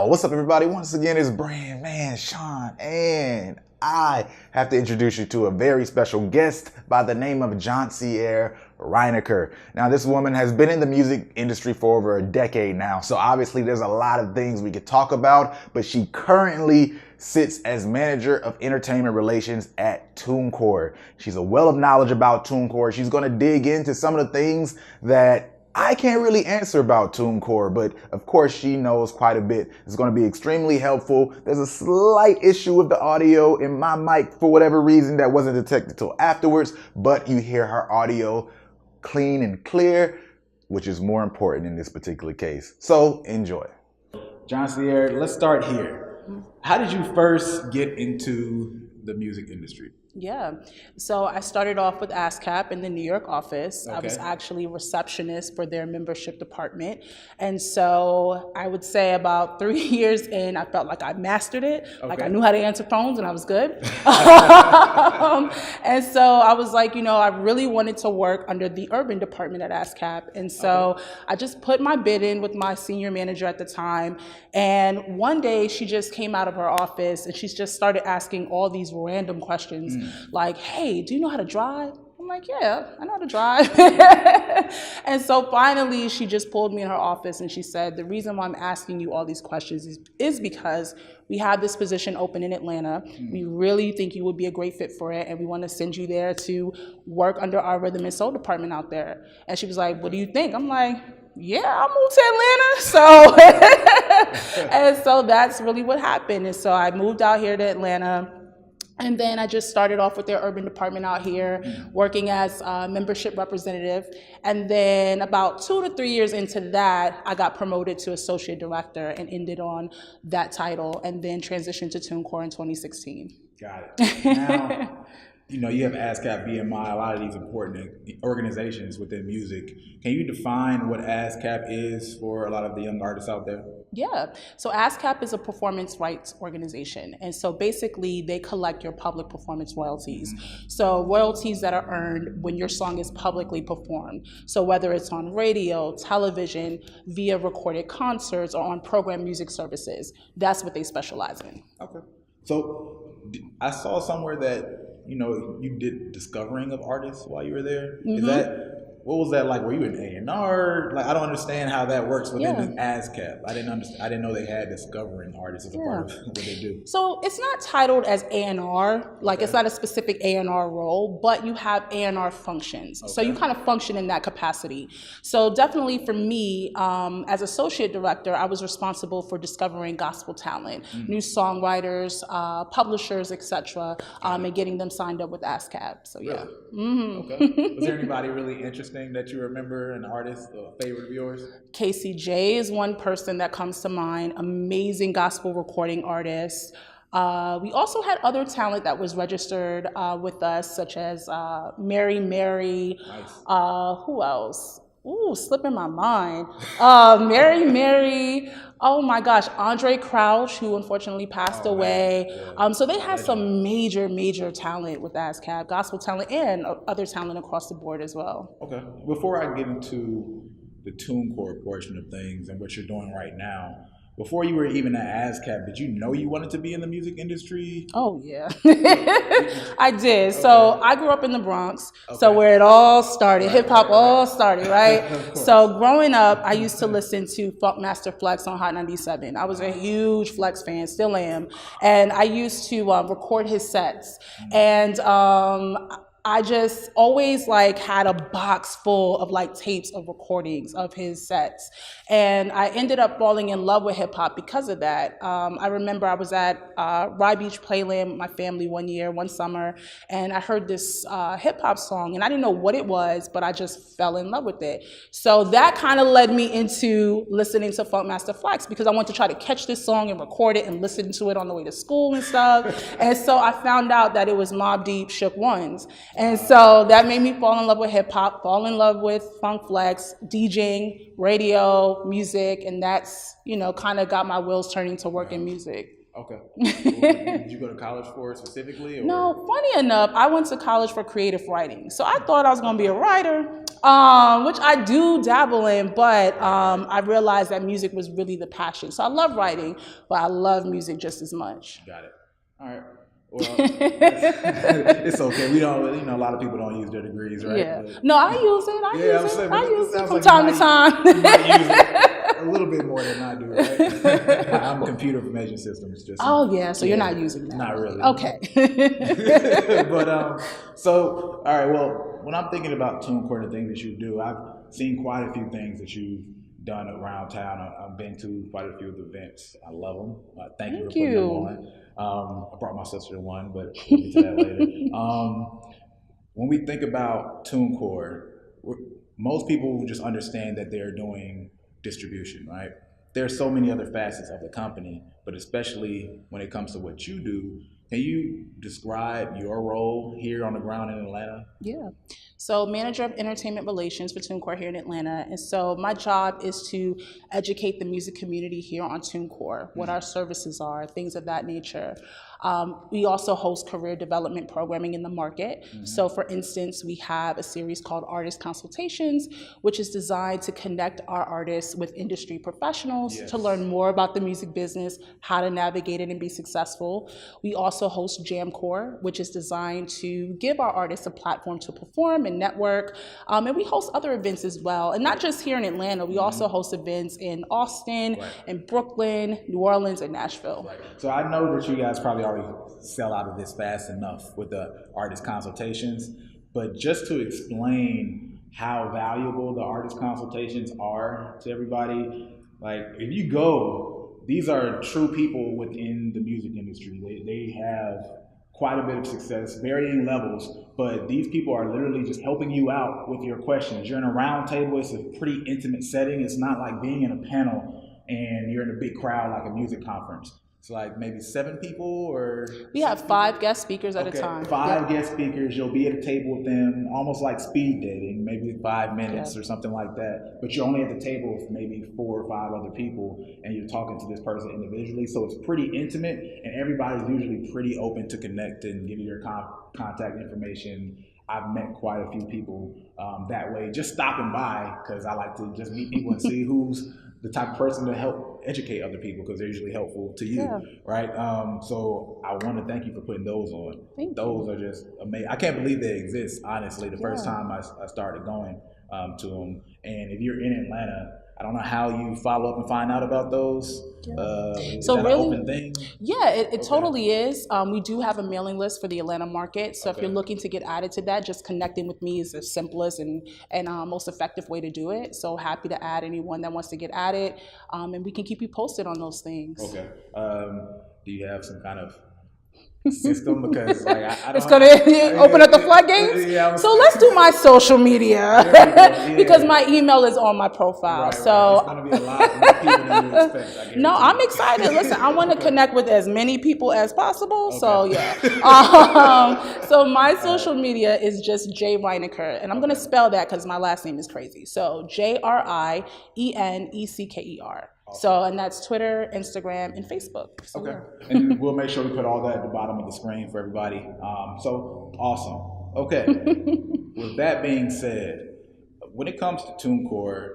Yo, what's up, everybody? Once again, it's Brand Man Sean, and I have to introduce you to a very special guest by the name of Joncier Rienecker. Now, this woman has been in the music industry for over a decade now, so obviously there's a lot of things we could talk about, but she currently sits as manager of entertainment relations at TuneCore. She's a well of knowledge about TuneCore. She's going to dig into some of the things that I can't really answer about TuneCore, but of course she knows quite a bit. It's going to be extremely helpful. There's a slight issue with the audio in my mic for whatever reason that wasn't detected till afterwards, but you hear her audio clean and clear, which is more important in this particular case. So enjoy. Joncier, let's start here. How did you first get into the music industry? Yeah, so I started off with ASCAP in the New York office. Okay. I was actually a receptionist for their membership department. And so I would say about 3 years in, I felt like I mastered it. Okay. Like I knew how to answer phones and I was good. And so I was like, I really wanted to work under the urban department at ASCAP. And so I just put my bid in with my senior manager at the time. And one day she just came out of her office and she's just started asking all these random questions. Like, hey, do you know how to drive? I'm like, yeah, I know how to drive. And so finally, she just pulled me in her office and she said, the reason why I'm asking you all these questions is because we have this position open in Atlanta. We really think you would be a great fit for it, and we want to send you there to work under our rhythm and soul department out there. And she was like, what do you think? I'm like, yeah, I'll move to Atlanta. And so that's really what happened. And so I moved out here to Atlanta. And then I just started off with their urban department out here, working as a membership representative. And then about 2 to 3 years into that, I got promoted to associate director and ended on that title, and then transitioned to TuneCore in 2016. Got it. Now, you have ASCAP, BMI, a lot of these important organizations within music. Can you define what ASCAP is for a lot of the young artists out there? Yeah, so ASCAP is a performance rights organization. And so basically they collect your public performance royalties. So royalties that are earned when your song is publicly performed. So whether it's on radio, television, via recorded concerts, or on program music services, that's what they specialize in. Okay. So I saw somewhere that you did discovering of artists while you were there. What was that like? Were you an A&R? Like, I don't understand how that works within the ASCAP. I didn't know they had discovering artists as a part of what they do. So it's not titled as A&R, like it's not a specific A&R role, but you have A&R functions. So you kind of function in that capacity. So definitely for me, as associate director, I was responsible for discovering gospel talent, new songwriters, publishers, etc., and getting them signed up with ASCAP. So yeah. Really? Okay. Was there anybody really interesting that you remember, an artist, a favorite of yours? KCJ is one person that comes to mind, amazing gospel recording artist. We also had other talent that was registered with us, such as Mary. Nice. Who else? Ooh, slipping my mind. Mary. Oh my gosh, Andre Crouch, who unfortunately passed away. Yeah. So they had some major talent with ASCAP, gospel talent and other talent across the board as well. Okay. Before I get into the TuneCore portion of things and what you're doing right now, before you were even at ASCAP, did you know you wanted to be in the music industry? Oh, yeah. I did. Okay. So I grew up in the Bronx, so where it all started, hip-hop all started, right? So growing up, I used to listen to Funkmaster Flex on Hot 97. I was a huge Flex fan, still am. And I used to record his sets. And I just always had a box full of tapes of recordings of his sets. And I ended up falling in love with hip hop because of that. I remember I was at Rye Beach Playland with my family one summer, and I heard this hip hop song, and I didn't know what it was, but I just fell in love with it. So that kind of led me into listening to Funkmaster Flex, because I wanted to try to catch this song and record it and listen to it on the way to school and stuff. And so I found out that it was Mobb Deep, Shook Ones. And so that made me fall in love with hip hop, fall in love with Funk Flex, DJing, radio, music, and that's, kind of got my wheels turning to work in music. Okay. Did you go to college for it specifically? Or? No, funny enough, I went to college for creative writing. So I thought I was going to be a writer, which I do dabble in, but I realized that music was really the passion. So I love writing, but I love music just as much. Got it. All right. Well, it's okay. We don't, a lot of people don't use their degrees, right? Yeah. But, no, I use it. I use it from time to time. You might use it a little bit more than I do, right? I'm computer information systems. Just so you're not using that. Not really. Okay. But so all right. Well, when I'm thinking about TuneCore and the things that you do, I've seen quite a few things that you've done around town. I've been to quite a few of the events. I love them. Thank you for putting them on. I brought my sister to one, but we'll get to that later. When we think about TuneCore, most people just understand that they're doing distribution, right? There are so many other facets of the company, but especially when it comes to what you do, can you describe your role here on the ground in Atlanta? Yeah. So manager of entertainment relations for TuneCore here in Atlanta. And so my job is to educate the music community here on TuneCore, what our services are, things of that nature. We also host career development programming in the market. So for instance, we have a series called Artist Consultations, which is designed to connect our artists with industry professionals to learn more about the music business, how to navigate it and be successful. We also host JamCore, which is designed to give our artists a platform to perform and network. And we host other events as well. And not just here in Atlanta, we also host events in Austin, and Brooklyn, New Orleans, and Nashville. So I know that you guys probably already sell out of this fast enough with the artist consultations, but just to explain how valuable the artist consultations are to everybody, like if you go, these are true people within the music industry. They have quite a bit of success, varying levels, but these people are literally just helping you out with your questions. You're in a round table, it's a pretty intimate setting. It's not like being in a panel and you're in a big crowd like a music conference. It's like maybe 7 people or... We have 5 guest speakers at a time. 5 guest speakers. You'll be at a table with them, almost like speed dating, maybe 5 minutes or something like that. But you're only at the table with maybe 4 or 5 other people, and you're talking to this person individually. So it's pretty intimate, and everybody's usually pretty open to connect and give you your contact information. I've met quite a few people that way, just stopping by, because I like to just meet people and see who's the type of person to help educate other people, because they're usually helpful to you, right? So I want to thank you for putting those on. Those are just amazing. I can't believe they exist, honestly, the first time I started going to them. And if you're in Atlanta, I don't know how you follow up and find out about those. Is So that really, an open thing? Yeah, it totally is. We do have a mailing list for the Atlanta market. So if you're looking to get added to that, just connecting with me is the simplest and most effective way to do it. So happy to add anyone that wants to get added, and we can keep you posted on those things. Okay. Do you have some kind of system? Because like, it's going to open up the floodgates. So let's do my social media because my email is on my profile. So it's going to be a lot more people than you expect. No, I'm excited. Listen, I want to connect with as many people as possible. So yeah. So my social media is just J Rienecker, and I'm going to spell that because my last name is crazy. So JRIENECKER. So, and that's Twitter, Instagram, and Facebook. So, and we'll make sure we put all that at the bottom of the screen for everybody. So awesome. Okay. With that being said, when it comes to TuneCore,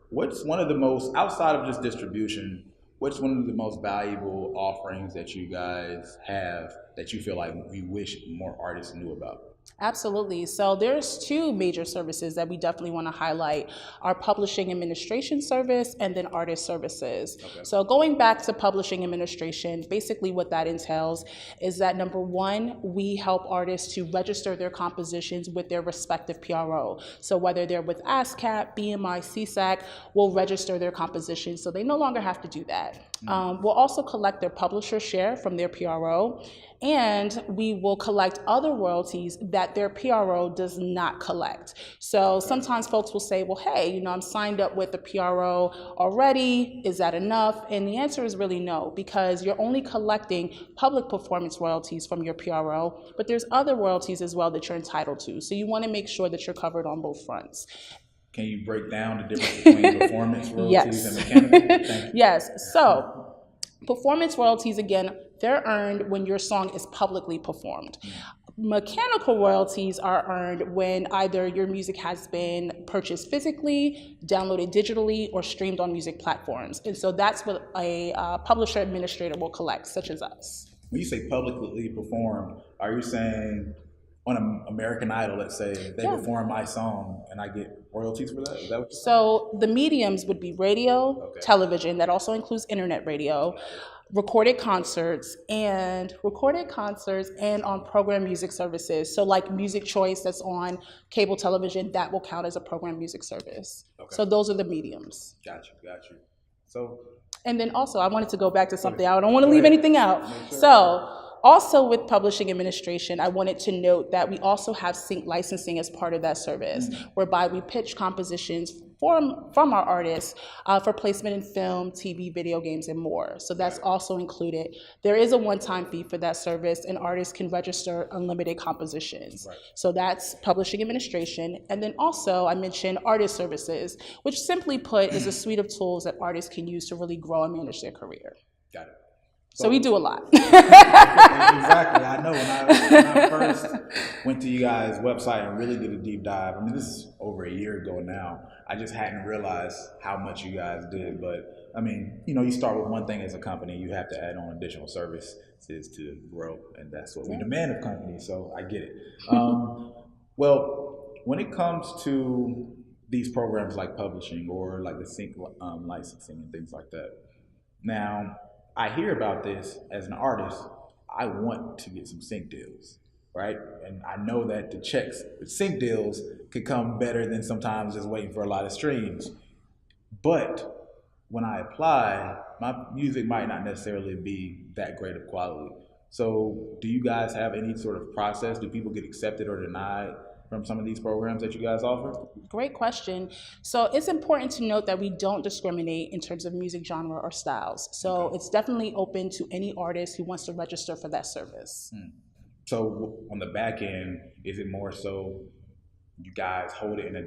what's one of the most, outside of just distribution, what's one of the most valuable offerings that you guys have that you feel like we wish more artists knew about? Absolutely. So there's 2 major services that we definitely want to highlight: our publishing administration service and then artist services. So going back to publishing administration, basically what that entails is that number 1, we help artists to register their compositions with their respective PRO. So whether they're with ASCAP, BMI, CSAC, we'll register their compositions so they no longer have to do that. We'll also collect their publisher share from their PRO, and we will collect other royalties that their PRO does not collect. So sometimes folks will say, well, hey, I'm signed up with the PRO already. Is that enough? And the answer is really no, because you're only collecting public performance royalties from your PRO, but there's other royalties as well that you're entitled to. So you want to make sure that you're covered on both fronts. Can you break down the difference between performance royalties and mechanical? Yes. So Performance royalties, again, they're earned when your song is publicly performed. Mechanical royalties are earned when either your music has been purchased physically, downloaded digitally, or streamed on music platforms. And so that's what a publisher administrator will collect, such as us. When you say publicly performed, are you saying on American Idol, let's say, they perform my song and I get royalties for that? Is that what you're saying? So the mediums would be radio, television, that also includes internet radio, recorded concerts and on program music services. So like Music Choice that's on cable television, that will count as a program music service. So those are the mediums. Got you. So, and then also I wanted to go back to something. I don't want to leave anything out. So also with publishing administration, I wanted to note that we also have sync licensing as part of that service, whereby we pitch compositions from our artists for placement in film, TV, video games, and more. So that's also included. There is a one-time fee for that service, and artists can register unlimited compositions. So that's publishing administration. And then also I mentioned artist services, which simply put is a suite of tools that artists can use to really grow and manage their career. Got it. So we do a lot. Exactly. I know when I first went to you guys' website and really did a deep dive, I mean, this is over a year ago now. I just hadn't realized how much you guys did. But, I mean, you start with one thing as a company. You have to add on additional services to grow, and that's what we demand of companies. So I get it. Well, when it comes to these programs like publishing or like the sync licensing and things like that, now, I hear about this as an artist. I want to get some sync deals, right? And I know that the checks with sync deals could come better than sometimes just waiting for a lot of streams. But when I apply, my music might not necessarily be that great of quality. So do you guys have any sort of process? Do people get accepted or denied from some of these programs that you guys offer? Great question. So it's important to note that we don't discriminate in terms of music genre or styles. So it's definitely open to any artist who wants to register for that service. So on the back end, is it more so you guys hold it in a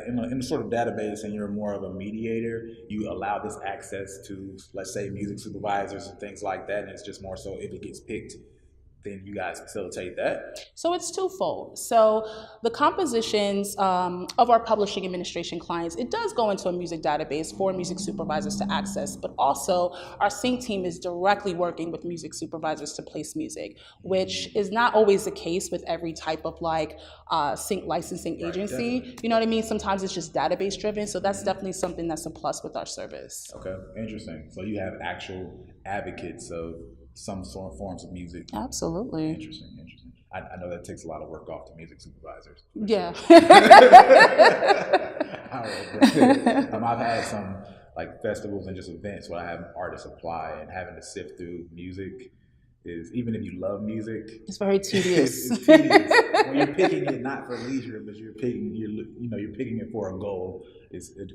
in a sort of database, and you're more of a mediator? You allow this access to, let's say, music supervisors and things like that, and it's just more so if it gets picked, then you guys facilitate that? So it's twofold. So the compositions of our publishing administration clients, it does go into a music database for music supervisors to access, but also our sync team is directly working with music supervisors to place music, which is not always the case with every type of sync licensing agency. Definitely. You know what I mean? Sometimes it's just database driven. So that's definitely something that's a plus with our service. Okay, interesting. So you have actual advocates of some sort of forms of music. Absolutely. Interesting. I know that takes a lot of work off the music supervisors. Yeah. I've had some festivals and just events where I have artists apply, and having to sift through music is, even if you love music, it's very tedious. it's tedious. When you're picking it not for leisure, but you're picking it for a goal, it's a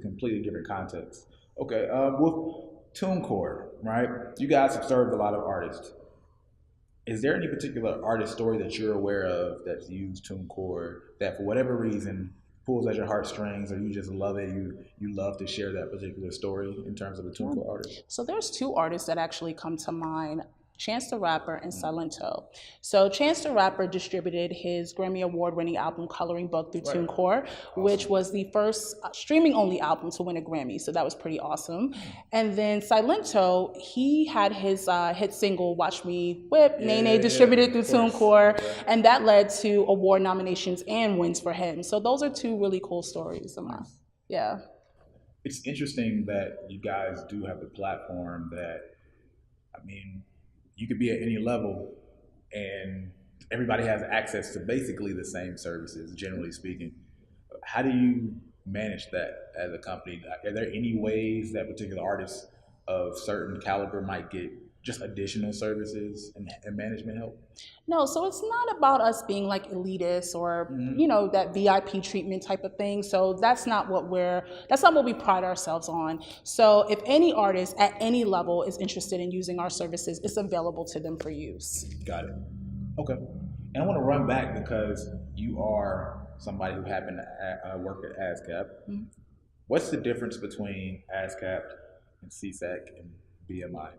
completely different context. Okay, with TuneCore, right? You guys have served a lot of artists. Is there any particular artist story that you're aware of that's used TuneCore that for whatever reason pulls at your heartstrings, or you just love it, you love to share that particular story in terms of a TuneCore artist? So there's two artists that actually come to mind. Chance the Rapper and Silento. So Chance the Rapper distributed his Grammy Award-winning album Coloring Book through TuneCore, which was the first streaming-only album to win a Grammy. So that was pretty awesome. And then Silento, he had his hit single Watch Me Whip, Nene, distributed through TuneCore, and that led to award nominations and wins for him. So those are two really cool stories of mine. Yeah. It's interesting that you guys do have the platform that, I mean, you could be at any level and everybody has access to basically the same services, generally speaking. How do you manage that as a company? Are there any ways that particular artists of certain caliber might get just additional services and management help? No, so it's not about us being elitist or that VIP treatment type of thing. So that's not what we pride ourselves on. So if any artist at any level is interested in using our services, it's available to them for use. Got it. Okay. And I want to run back because you are somebody who happened to work at ASCAP. What's the difference between ASCAP and CSAC, and BMI?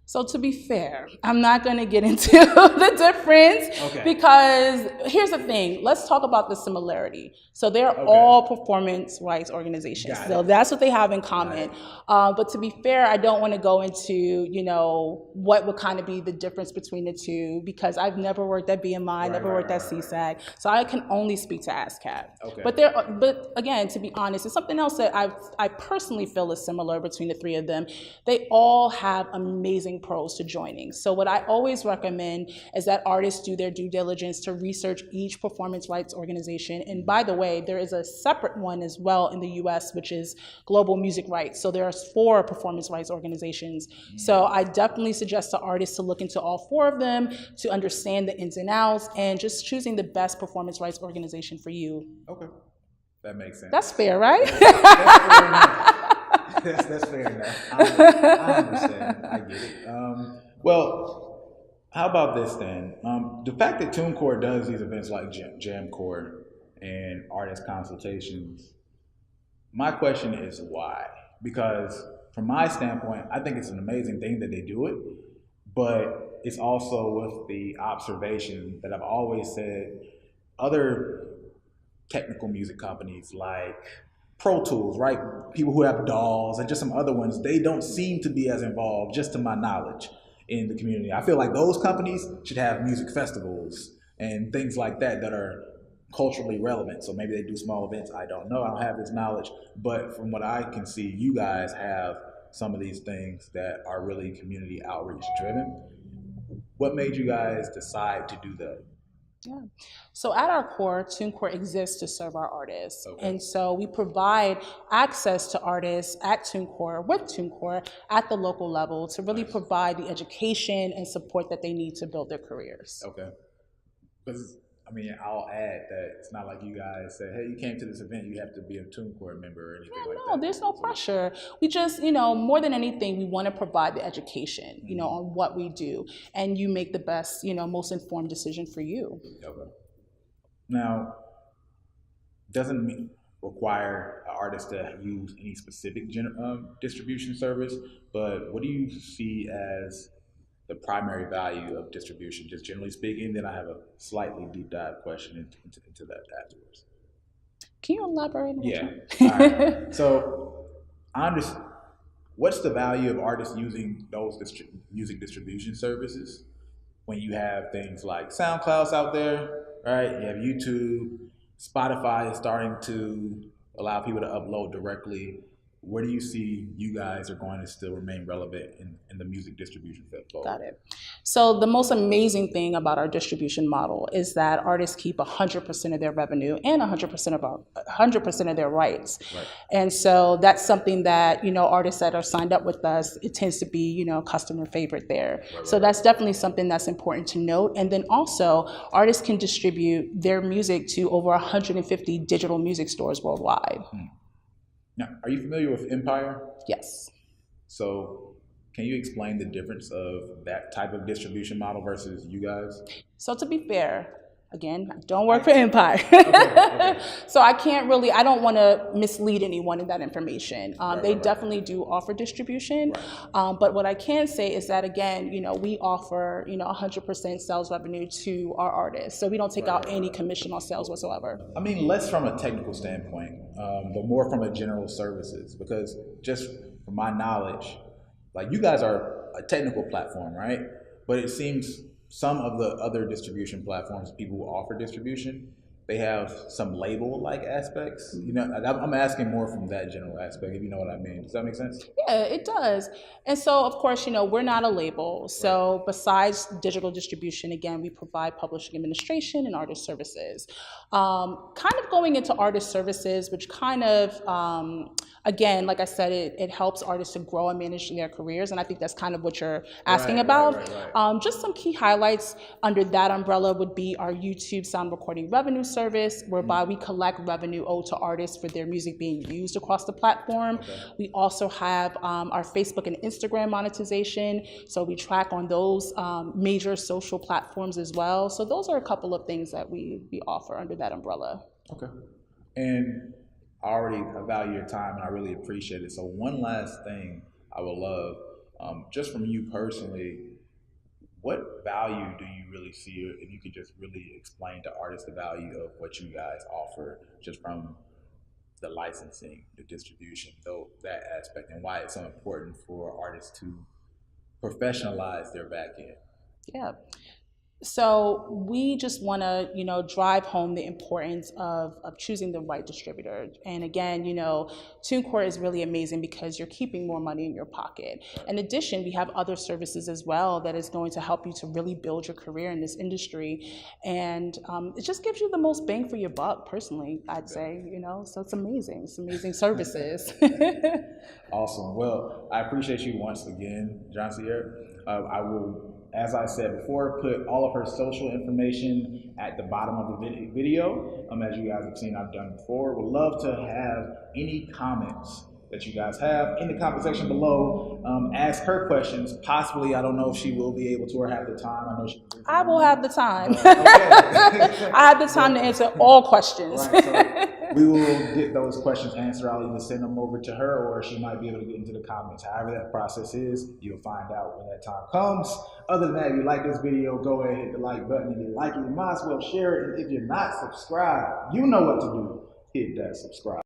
So to be fair, I'm not going to get into the difference because here's the thing. Let's talk about the similarity. So they're all performance rights organizations. So that's what they have in common. But to be fair, I don't want to go into, you know, what would kind of be the difference between the two because I've never worked at BMI, never worked at CSAC. So I can only speak to ASCAP. But again, to be honest, it's something else that I personally feel is similar between the three of them. They all have amazing pros to joining. So what I always recommend is that artists do their due diligence to research each performance rights organization. And by the way, there is a separate one as well in the US, which is Global Music Rights. So there are 4 performance rights organizations. So I definitely suggest to artists to look into all 4 of them to understand the ins and outs and just choosing the best performance rights organization for you. Okay. That makes sense. That's fair, right? That's fair enough. I understand. I get it. Well, how about this then? The fact that TuneCore does these events like Jamcore and artist consultations, my question is why? Because from my standpoint, I think it's an amazing thing that they do it, but it's also with the observation that I've always said other technical music companies like Pro Tools, right? People who have dolls and just some other ones, they don't seem to be as involved, just to my knowledge, in the community. I feel like those companies should have music festivals and things like that that are culturally relevant. So maybe they do small events. I don't know. I don't have this knowledge. But from what I can see, you guys have some of these things that are really community outreach driven. What made you guys decide to do that? Yeah. So at our core, TuneCore exists to serve our artists. And so we provide access to artists at TuneCore, with TuneCore, at the local level to really provide the education and support that they need to build their careers. Okay. Because, I mean, I'll add that it's not like you guys say, hey, you came to this event, you have to be a TuneCore member or anything like that. No, there's no pressure. We just, you know, more than anything, we want to provide the education, you know, on what we do. And you make the best, you know, most informed decision for you. Okay. Now, doesn't require an artist to use any specific distribution service, but what do you see as the primary value of distribution, just generally speaking? Then I have a slightly deep dive question into that afterwards. Can you elaborate? Yeah. All right. So I understand. What's the value of artists using those music distribution services when you have things like SoundCloud out there, right? You have YouTube, Spotify is starting to allow people to upload directly. Where do you see you guys are going to still remain relevant in the music distribution field? Got it. So the most amazing thing about our distribution model is that artists keep 100% of their revenue and 100% of their rights. Right. And so that's something that, you know, artists that are signed up with us, it tends to be, you know, customer favorite there. So that's definitely something that's important to note. And then also artists can distribute their music to over 150 digital music stores worldwide. Now, are you familiar with Empire? Yes. So can you explain the difference of that type of distribution model versus you guys? So to be fair, again, I don't work for Empire. Okay. So I don't want to mislead anyone in that information. They definitely do offer distribution. But what I can say is that, again, you know, we offer, you know, 100% sales revenue to our artists. So we don't take out any commission on sales whatsoever. I mean, less from a technical standpoint, but more from a general services, because just from my knowledge, like you guys are a technical platform, right? But it seems some of the other distribution platforms, people who offer distribution, they have some label-like aspects. You know, I'm asking more from that general aspect, if you know what I mean. Does that make sense? Yeah, it does. And so, of course, you know, we're not a label. So besides digital distribution, again, we provide publishing administration and artist services. Kind of going into artist services, which kind of, again, like I said, it helps artists to grow and manage their careers. And I think that's kind of what you're asking about. Right. Just some key highlights under that umbrella would be our YouTube sound recording revenue service, whereby we collect revenue owed to artists for their music being used across the platform. We also have our Facebook and Instagram monetization, so we track on those major social platforms as well. So those are a couple of things that we offer under that umbrella. Okay. And I already value your time and I really appreciate it. So one last thing I would love Just from you personally, what value do you really see, if you could just really explain to artists the value of what you guys offer, just from the licensing, the distribution, though that aspect, and why it's so important for artists to professionalize their back end? Yeah. So we just want to, drive home the importance of choosing the right distributor. And again, TuneCore is really amazing because you're keeping more money in your pocket. In addition, we have other services as well that is going to help you to really build your career in this industry. And it just gives you the most bang for your buck, personally, I'd say, so it's amazing. It's amazing services. Awesome. Well, I appreciate you once again, Joncier. I will, as I said before, put all of her social information at the bottom of the video. As you guys have seen, I've done before. Would love to have any comments that you guys have in the comment section below. Ask her questions. Possibly, I don't know if she will be able to or have the time. I know she. I will have the time. Okay. I have the time to answer all questions. Right, so we will get those questions answered. I'll either send them over to her, or she might be able to get into the comments. However that process is, you'll find out when that time comes. Other than that, if you like this video, go ahead and hit the like button. If you like it, you might as well share it. And if you're not subscribed, you know what to do. Hit that subscribe.